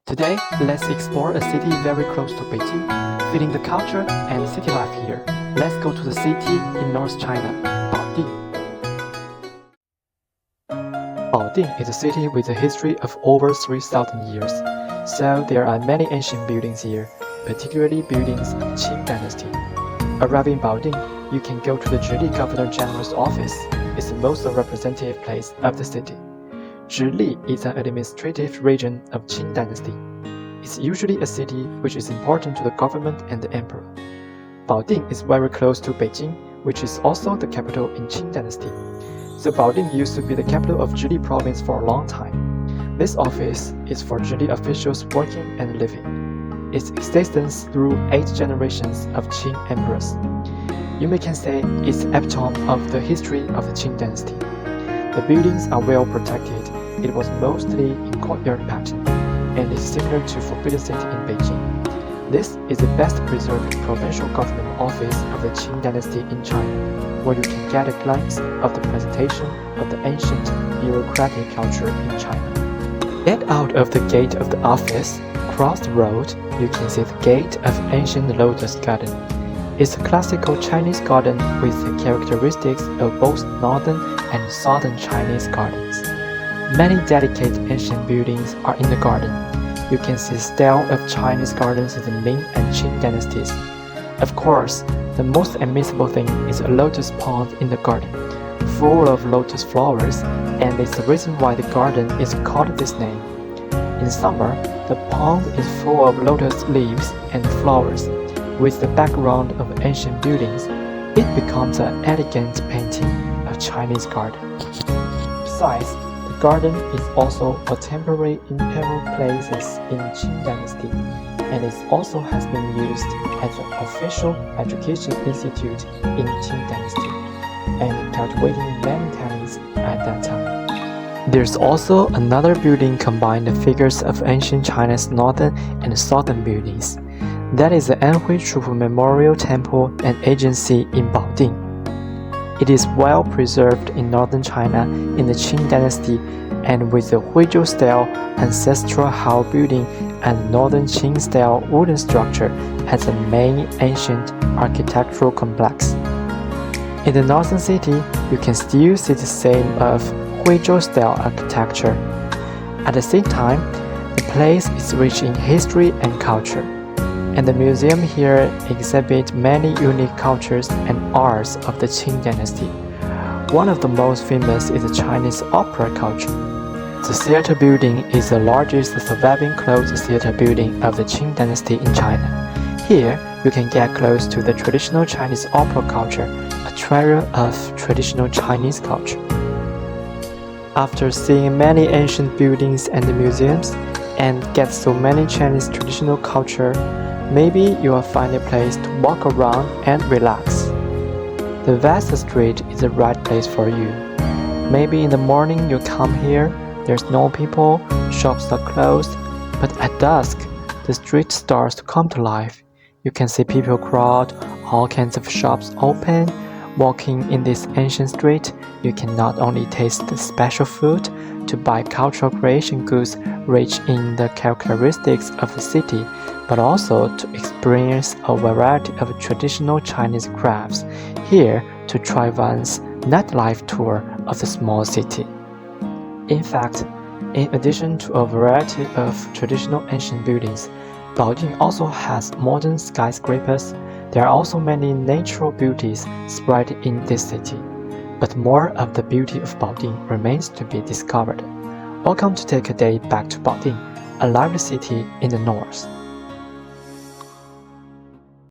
Today, let's explore a city very close to Beijing, feeling the culture and city life here. Let's go to the city in North China, Baoding. Baoding is a city with a history of over 3,000 years, so there are many ancient buildings here, particularly buildings of Qing dynasty. Arriving in Baoding, you can go to the Zhili Governor General's office. It's the most representative place of the city. Zhili is an administrative region of Qing dynasty. It's usually a city which is important to the government and the emperor. Baoding is very close to Beijing, which is also the capital in Qing dynasty. So Baoding used to be the capital of Zhili province for a long time. This office is for Zhili officials working and living. Its existence through 8 generations of Qing emperors. You may can say it's the epitome of the history of the Qing dynasty. The buildings are well protected. It was mostly in courtyard pattern, and is similar to Forbidden City in Beijing. This is the best preserved provincial government office of the Qing dynasty in China, where you can get a glimpse of the presentation of the ancient bureaucratic culture in China. Get out of the gate of the office, cross the road, you can see the gate of ancient Lotus Garden. It's a classical Chinese garden with the characteristics of both northern and southern Chinese gardens. Many dedicated ancient buildings are in the garden. You can see the style of Chinese gardens in the Ming and Qing dynasties. Of course, the most admissible thing is a lotus pond in the garden, full of lotus flowers, and it's the reason why the garden is called this name. In summer, the pond is full of lotus leaves and flowers. With the background of ancient buildings, it becomes an elegant painting of Chinese garden. Besides, the garden is also a temporary imperial place in Qing dynasty, and it also has been used as an official education institute in Qing dynasty, and cultivating many talents at that time. There's also another building combining the figures of ancient China's northern and southern buildings. That is the Anhui Trufu Memorial Temple and Agency in Baoding. It is well preserved in northern China in the Qing dynasty and with the Huizhou-style ancestral hall building and northern Qing-style wooden structure as the main ancient architectural complex. In the northern city, you can still see the same of Huizhou-style architecture. At the same time, the place is rich in history and culture. And the museum here exhibits many unique cultures and arts of the Qing dynasty. One of the most famous is the Chinese opera culture. The theater building is the largest surviving closed theater building of the Qing dynasty in China. Here, you can get close to the traditional Chinese opera culture, a treasure of traditional Chinese culture. After seeing many ancient buildings and museums, and get so many Chinese traditional culture, maybe you will find a place to walk around and relax. The vast street is the right place for you. Maybe in the morning you come here, there's no people, shops are closed, but at dusk, the street starts to come to life. You can see people crowd, all kinds of shops open. Walking in this ancient street, you can not only taste the special food, to buy cultural creation goods rich in the characteristics of the city, but also to experience a variety of traditional Chinese crafts, here to try one's nightlife tour of the small city. In fact, in addition to a variety of traditional ancient buildings, Baoding also has modern skyscrapers. There are also many natural beauties spread in this city, but more of the beauty of Baoding remains to be discovered. Welcome to take a day back to Baoding, a lively city in the north.